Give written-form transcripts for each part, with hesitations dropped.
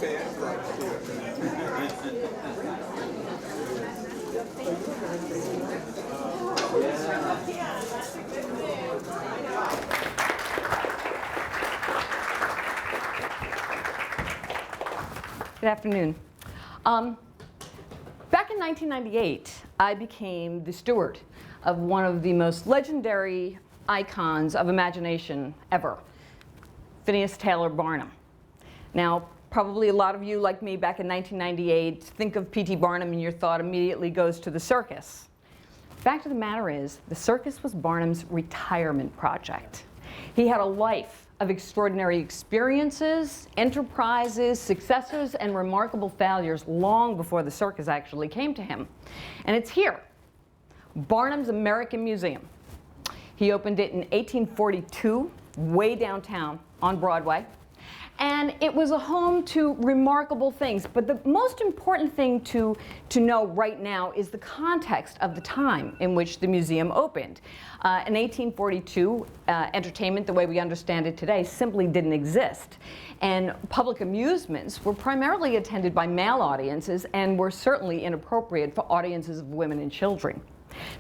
Good afternoon. Back in 1998, I became the steward of one of the most legendary icons of imagination ever, Phineas Taylor Barnum. Now, probably a lot of you, like me, back in 1998, think of P.T. Barnum and your thought immediately goes to the circus. Fact of the matter is, the circus was Barnum's retirement project. He had a life of extraordinary experiences, enterprises, successes, and remarkable failures long before the circus actually came to him. And it's here, Barnum's American Museum. He opened it in 1842, way downtown on Broadway. And it was a home to remarkable things. But the most important thing to know right now is the context of the time in which the museum opened. In 1842, entertainment, the way we understand it today, simply didn't exist. And public amusements were primarily attended by male audiences and were certainly inappropriate for audiences of women and children.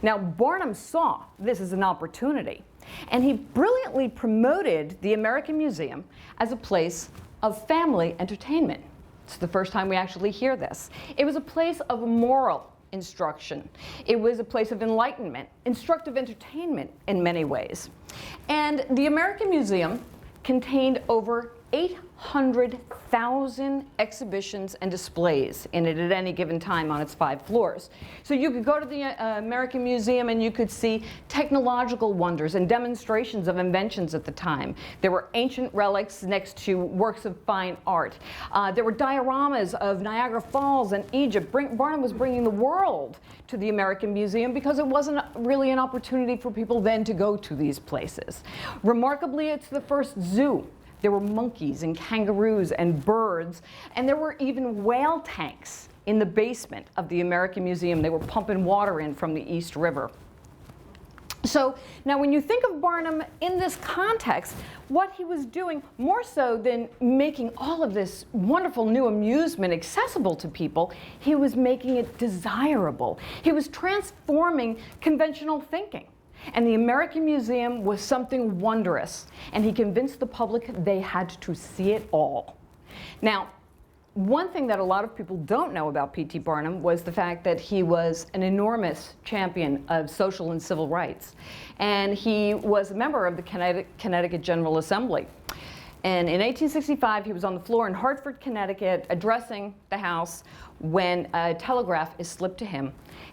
Now, Barnum saw this as an opportunity, and he brilliantly promoted the American Museum as a place of family entertainment. It's the first time we actually hear this. It was a place of moral instruction. It was a place of enlightenment, instructive entertainment in many ways. And the American Museum contained over 800,000 exhibitions and displays in it at any given time on its 5 floors. So you could go to the American Museum and you could see technological wonders and demonstrations of inventions at the time. There were ancient relics next to works of fine art. There were dioramas of Niagara Falls and Egypt. Barnum was bringing the world to the American Museum because it wasn't really an opportunity for people then to go to these places. Remarkably, it's the first zoo. There were monkeys and kangaroos and birds, and there were even whale tanks in the basement of the American Museum. They were pumping water in from the East River. So now when you think of Barnum in this context, what he was doing, more so than making all of this wonderful new amusement accessible to people, he was making it desirable. He was transforming conventional thinking. And the American Museum was something wondrous, and he convinced the public they had to see it all. Now, one thing that a lot of people don't know about P.T. Barnum was the fact that he was an enormous champion of social and civil rights. And he was a member of the Connecticut General Assembly. And in 1865, he was on the floor in Hartford, Connecticut, addressing the House when a telegraph is slipped to him.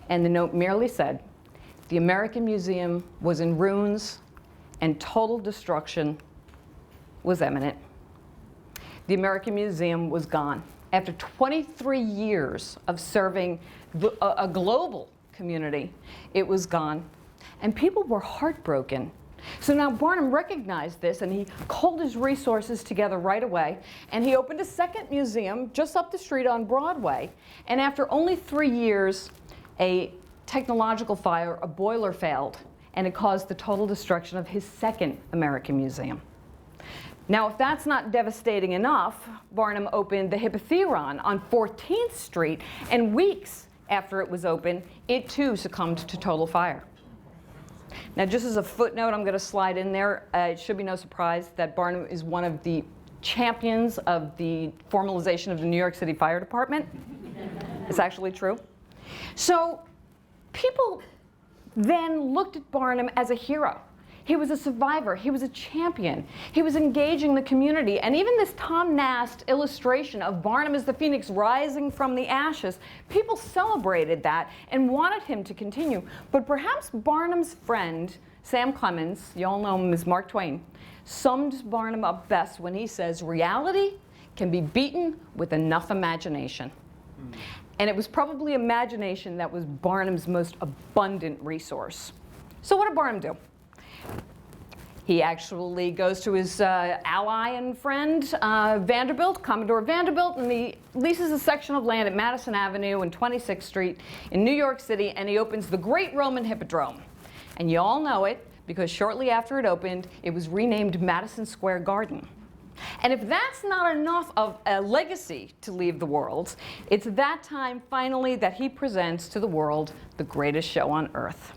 And the note merely said, "The American Museum was in ruins and total destruction was imminent." The American Museum was gone. After 23 years of serving a global community, it was gone. And people were heartbroken. So now Barnum recognized this, and he called his resources together right away, and he opened a second museum just up the street on Broadway. And after only 3 years, a technological fire, a boiler failed, and it caused the total destruction of his second American Museum. Now, if that's not devastating enough, Barnum opened the Hippotheiron on 14th Street, and weeks after it was open, it too succumbed to total fire. Now, just as a footnote, I'm going to slide in there. It should be no surprise that Barnum is one of the champions of the formalization of the New York City Fire Department. It's actually true. So people then looked at Barnum as a hero. He was a survivor. He was a champion. He was engaging the community. And even this Tom Nast illustration of Barnum as the phoenix rising from the ashes, people celebrated that and wanted him to continue. But perhaps Barnum's friend, Sam Clemens, you all know him as Mark Twain, summed Barnum up best when he says, "Reality can be beaten with enough imagination." And it was probably imagination that was Barnum's most abundant resource. So what did Barnum do? He actually goes to his ally and friend, Vanderbilt, Commodore Vanderbilt, and he leases a section of land at Madison Avenue and 26th Street in New York City, and he opens the Great Roman Hippodrome. And you all know it because shortly after it opened, it was renamed Madison Square Garden. And if that's not enough of a legacy to leave the world, it's that time finally that he presents to the world the greatest show on earth.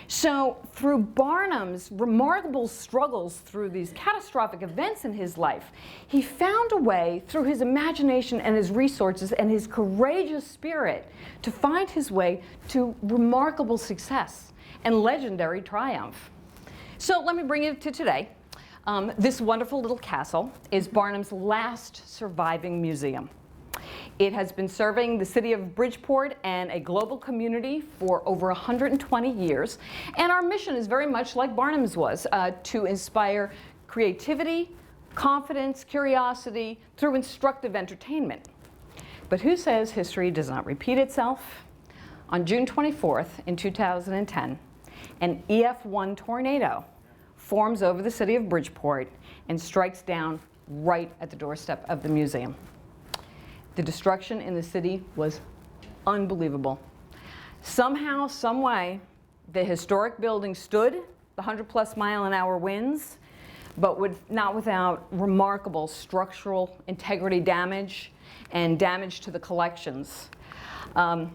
So through Barnum's remarkable struggles through these catastrophic events in his life, he found a way through his imagination and his resources and his courageous spirit to find his way to remarkable success and legendary triumph. So let me bring you to today. This wonderful little castle is Barnum's last surviving museum. It has been serving the city of Bridgeport and a global community for over 120 years. And our mission is very much like Barnum's was, to inspire creativity, confidence, curiosity through instructive entertainment. But who says history does not repeat itself? On June 24th in 2010, an EF1 tornado forms over the city of Bridgeport and strikes down right at the doorstep of the museum. The destruction in the city was unbelievable. Somehow, some way, the historic building stood the 100+ mile-an-hour winds, but not without remarkable structural integrity damage and damage to the collections. I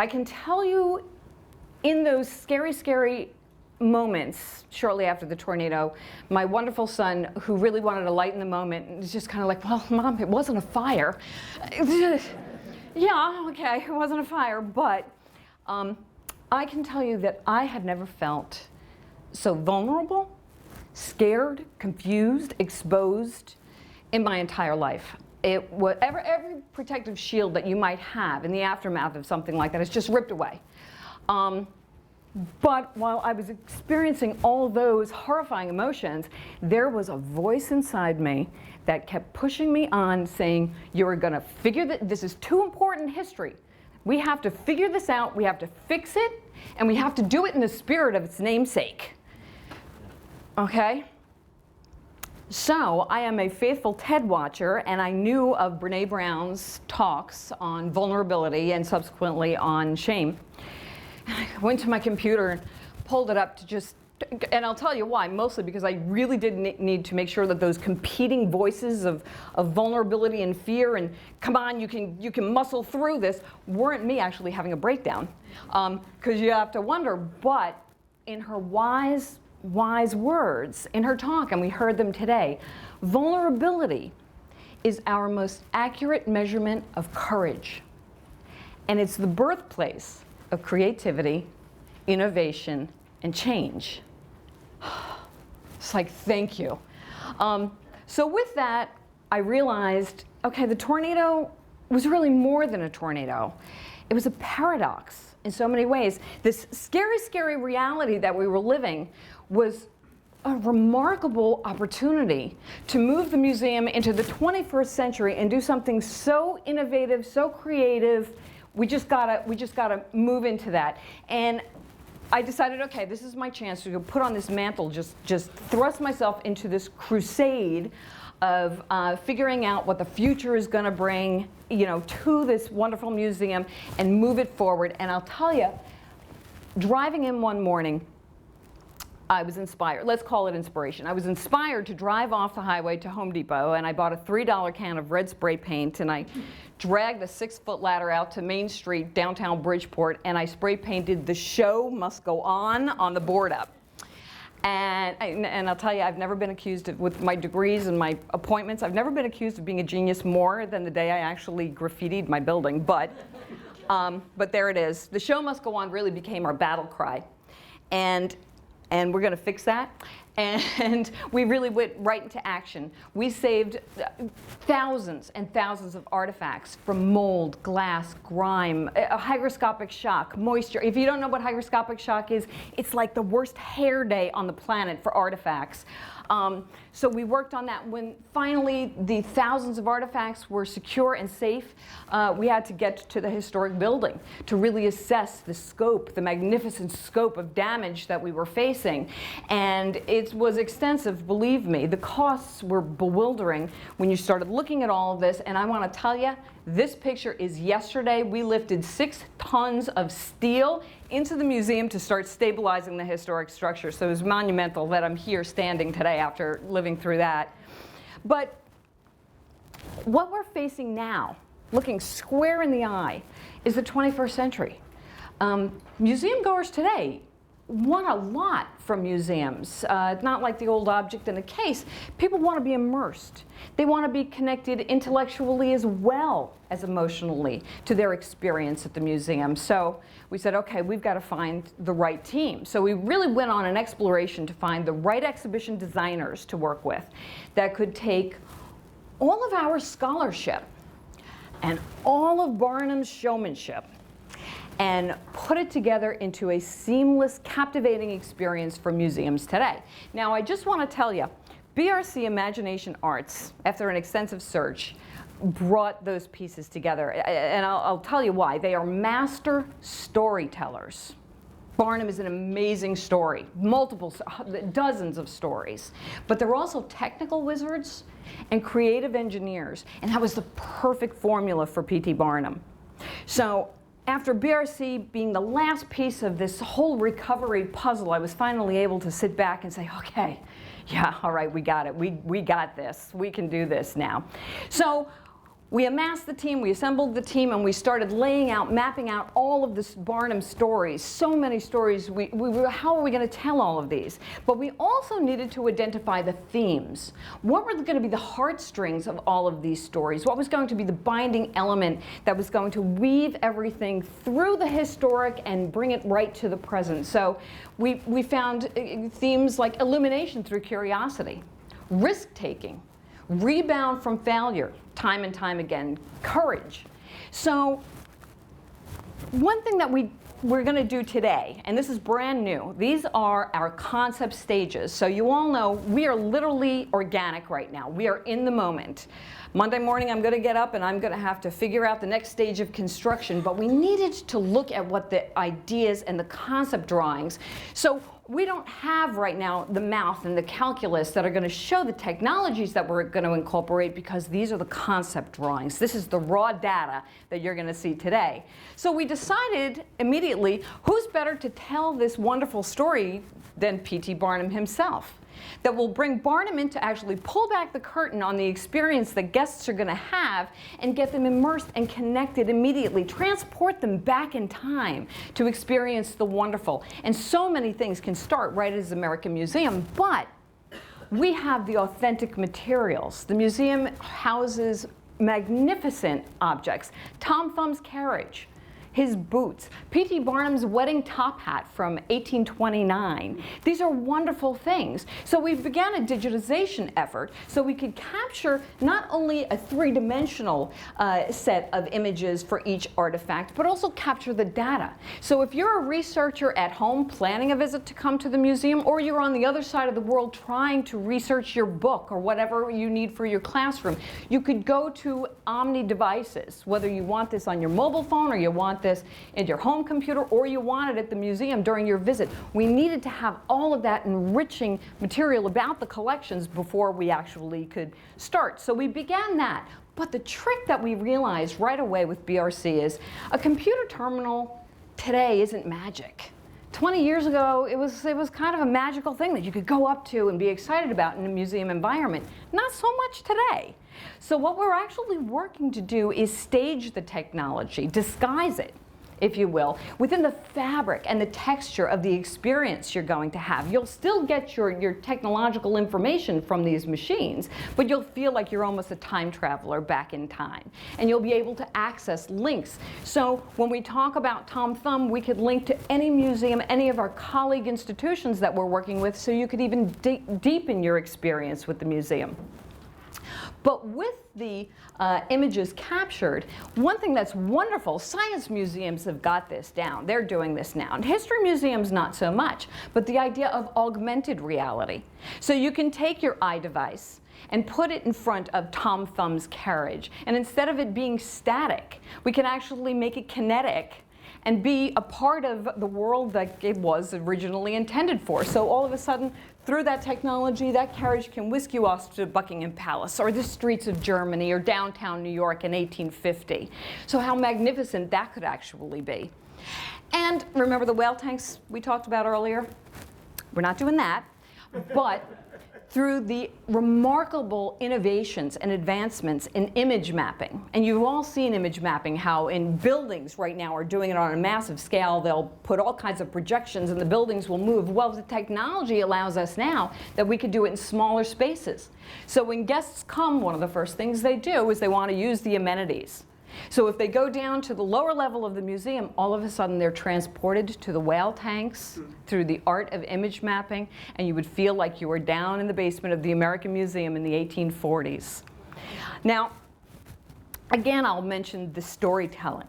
can tell you, in those scary, scary moments shortly after the tornado, my wonderful son, who really wanted to lighten the moment, was just kind of like, well, Mom, it wasn't a fire. Yeah, okay, it wasn't a fire, but I can tell you that I had never felt so vulnerable, scared, confused, exposed in my entire life. It was every protective shield that you might have in the aftermath of something like that is just ripped away. But while I was experiencing all those horrifying emotions, there was a voice inside me that kept pushing me on, saying, you're going to figure that this is too important history. We have to figure this out, we have to fix it, and we have to do it in the spirit of its namesake. Okay? So I am a faithful TED watcher, and I knew of Brene Brown's talks on vulnerability and subsequently on shame. I went to my computer and pulled it up to just, and I'll tell you why, mostly because I really did need to make sure that those competing voices of vulnerability and fear and come on, you can muscle through this, weren't me actually having a breakdown. Because you have to wonder, but in her wise words, in her talk, and we heard them today, vulnerability is our most accurate measurement of courage. And it's the birthplace of creativity, innovation, and change. It's like, thank you. So with that, I realized, okay, the tornado was really more than a tornado. It was a paradox in so many ways. This scary, scary reality that we were living was a remarkable opportunity to move the museum into the 21st century and do something so innovative, so creative. We just gotta move into that. And I decided, okay, this is my chance to go put on this mantle, just thrust myself into this crusade of figuring out what the future is gonna bring, to this wonderful museum and move it forward. And I'll tell you, driving in one morning, I was inspired. Let's call it inspiration. I was inspired to drive off the highway to Home Depot, and I bought a $3 can of red spray paint, and I dragged a 6-foot ladder out to Main Street, downtown Bridgeport, and I spray painted "The Show Must Go On" the board up. And I'll tell you, I've never been accused of, with my degrees and my appointments, I've never been accused of being a genius more than the day I actually graffitied my building. But there it is. "The show must go on" really became our battle cry. And we're going to fix that. And we really went right into action. We saved thousands and thousands of artifacts from mold, glass, grime, a hygroscopic shock, moisture. If you don't know what hygroscopic shock is, it's like the worst hair day on the planet for artifacts. So we worked on that. When finally the thousands of artifacts were secure and safe, we had to get to the historic building to really assess the scope, the magnificent scope of damage that we were facing. And It was extensive, believe me. The costs were bewildering when you started looking at all of this, and I want to tell you, this picture is yesterday. We lifted 6 tons of steel into the museum to start stabilizing the historic structure. So it was monumental that I'm here standing today after living through that. But what we're facing now, looking square in the eye, is the 21st century. Museum goers today want a lot from museums. Not like the old object in a case. People want to be immersed. They want to be connected intellectually as well as emotionally to their experience at the museum. So we said, okay, we've got to find the right team. So we really went on an exploration to find the right exhibition designers to work with that could take all of our scholarship and all of Barnum's showmanship and put it together into a seamless, captivating experience for museums today. Now, I just want to tell you, BRC Imagination Arts, after an extensive search, brought those pieces together. And I'll tell you why. They are master storytellers. Barnum is an amazing story, dozens of stories. But they're also technical wizards and creative engineers. And that was the perfect formula for P.T. Barnum. So after BRC being the last piece of this whole recovery puzzle, I was finally able to sit back and say, okay, yeah, all right, we got it. We got this. We can do this now. So we amassed the team, we assembled the team, and we started laying out, mapping out all of this Barnum stories. So many stories. How are we going to tell all of these? But we also needed to identify the themes. What were going to be the heartstrings of all of these stories? What was going to be the binding element that was going to weave everything through the historic and bring it right to the present? So we found themes like illumination through curiosity, risk-taking, rebound from failure, time and time again, courage. So one thing that we're going to do today, and this is brand new, these are our concept stages. So you all know we are literally organic right now. We are in the moment. Monday morning I'm going to get up and I'm going to have to figure out the next stage of construction, but we needed to look at what the ideas and the concept drawings. So we don't have right now the math and the calculus that are going to show the technologies that we're going to incorporate, because these are the concept drawings. This is the raw data that you're going to see today. So we decided immediately, who's better to tell this wonderful story than P.T. Barnum himself, that will bring Barnum in to actually pull back the curtain on the experience that guests are going to have and get them immersed and connected immediately, transport them back in time to experience the wonderful. And so many things can start right at the American Museum, but we have the authentic materials. The museum houses magnificent objects. Tom Thumb's carriage, his boots, P.T. Barnum's wedding top hat from 1829. These are wonderful things. So we began a digitization effort so we could capture not only a three-dimensional set of images for each artifact, but also capture the data. So if you're a researcher at home planning a visit to come to the museum, or you're on the other side of the world trying to research your book or whatever you need for your classroom, you could go to Omni devices, whether you want this on your mobile phone or you want this in your home computer or you want it at the museum during your visit. We needed to have all of that enriching material about the collections before we actually could start. So we began that. But the trick that we realized right away with BRC is a computer terminal today isn't magic. 20 years ago, it was kind of a magical thing that you could go up to and be excited about in a museum environment. Not so much today. So what we're actually working to do is stage the technology, disguise it, if you will, within the fabric and the texture of the experience you're going to have. You'll still get your technological information from these machines, but you'll feel like you're almost a time traveler back in time. And you'll be able to access links. So when we talk about Tom Thumb, we could link to any museum, any of our colleague institutions that we're working with, so you could even deepen your experience with the museum. But with the images captured, one thing that's wonderful, science museums have got this down. They're doing this now. And history museums, not so much. But the idea of augmented reality. So you can take your iDevice and put it in front of Tom Thumb's carriage. And instead of it being static, we can actually make it kinetic and be a part of the world that it was originally intended for. So all of a sudden, through that technology, that carriage can whisk you off to Buckingham Palace or the streets of Germany or downtown New York in 1850. So how magnificent that could actually be. And remember the whale tanks we talked about earlier? We're not doing that, but through the remarkable innovations and advancements in image mapping. And you've all seen image mapping, how in buildings right now are doing it on a massive scale. They'll put all kinds of projections and the buildings will move. Well, the technology allows us now that we could do it in smaller spaces. So when guests come, one of the first things they do is they want to use the amenities. So if they go down to the lower level of the museum, all of a sudden they're transported to the whale tanks through the art of image mapping, and you would feel like you were down in the basement of the American Museum in the 1840s. Now, again, I'll mention the storytelling.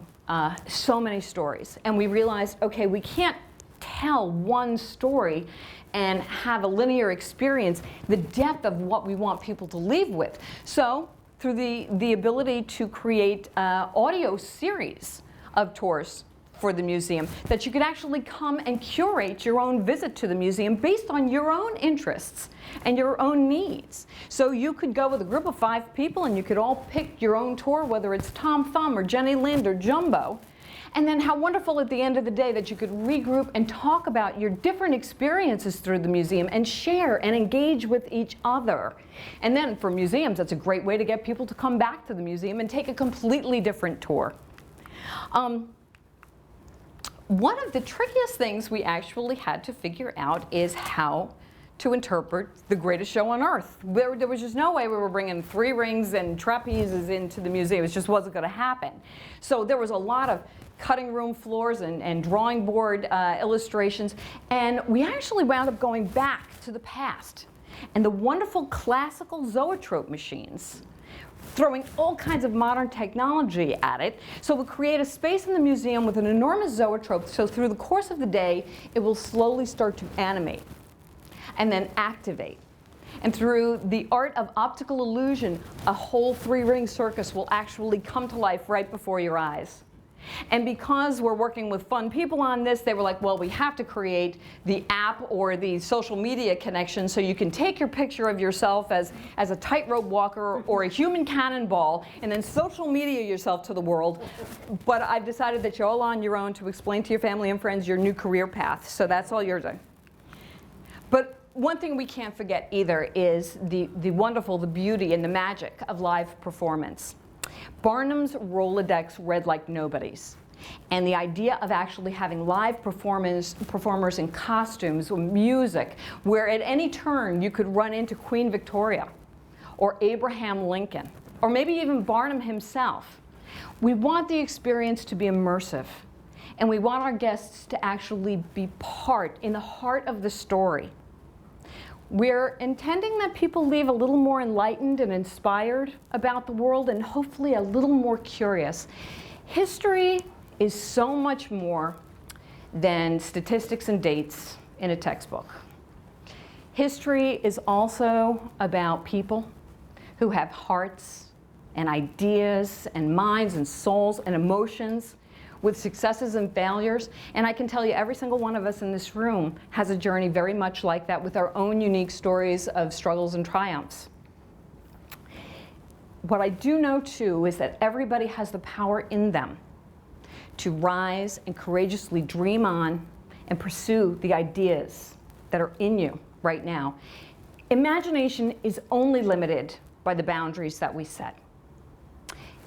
So many stories. And we realized, okay, we can't tell one story and have a linear experience, the depth of what we want people to leave with. So, through the ability to create audio series of tours for the museum, that you could actually come and curate your own visit to the museum based on your own interests and your own needs. So you could go with a group of 5 people and you could all pick your own tour, whether it's Tom Thumb or Jenny Lind or Jumbo. And then how wonderful at the end of the day that you could regroup and talk about your different experiences through the museum and share and engage with each other. And then for museums, that's a great way to get people to come back to the museum and take a completely different tour. One of the trickiest things we actually had to figure out is how to interpret the greatest show on earth. There was just no way we were bringing 3 rings and trapezes into the museum. It just wasn't going to happen. So there was a lot of cutting room floors and drawing board illustrations. And we actually wound up going back to the past. And the wonderful classical zoetrope machines, throwing all kinds of modern technology at it. So we'll create a space in the museum with an enormous zoetrope. So through the course of the day, it will slowly start to animate and then activate. And through the art of optical illusion, a whole 3-ring circus will actually come to life right before your eyes. And because we're working with fun people on this, they were like, well, we have to create the app or the social media connection so you can take your picture of yourself as a tightrope walker or a human cannonball and then social media yourself to the world. But I've decided that you're all on your own to explain to your family and friends your new career path. So that's all you're doing. But one thing we can't forget either is the wonderful, the beauty and the magic of live performance. Barnum's Rolodex read like nobody's. And the idea of actually having live performers in costumes, music, where at any turn you could run into Queen Victoria or Abraham Lincoln, or maybe even Barnum himself. We want the experience to be immersive. And we want our guests to actually be in the heart of the story. We're intending that people leave a little more enlightened and inspired about the world and hopefully a little more curious. History is so much more than statistics and dates in a textbook. History is also about people who have hearts and ideas and minds and souls and emotions, with successes and failures. And I can tell you every single one of us in this room has a journey very much like that, with our own unique stories of struggles and triumphs. What I do know too is that everybody has the power in them to rise and courageously dream on and pursue the ideas that are in you right now. Imagination is only limited by the boundaries that we set.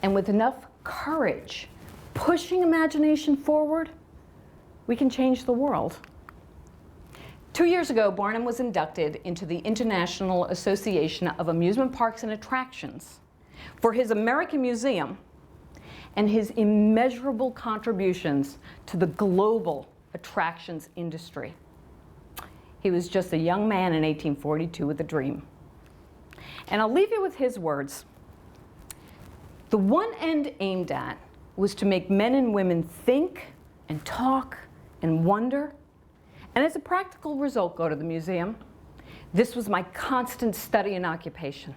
And with enough courage, pushing imagination forward, we can change the world. 2 years ago, Barnum was inducted into the International Association of Amusement Parks and Attractions for his American Museum and his immeasurable contributions to the global attractions industry. He was just a young man in 1842 with a dream. And I'll leave you with his words. The one end aimed at was to make men and women think and talk and wonder, and as a practical result, go to the museum. This was my constant study and occupation.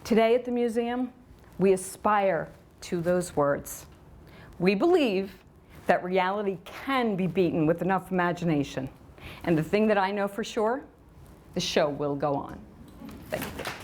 Today at the museum, we aspire to those words. We believe that reality can be beaten with enough imagination, And the thing that I know for sure, the show will go on. Thank you.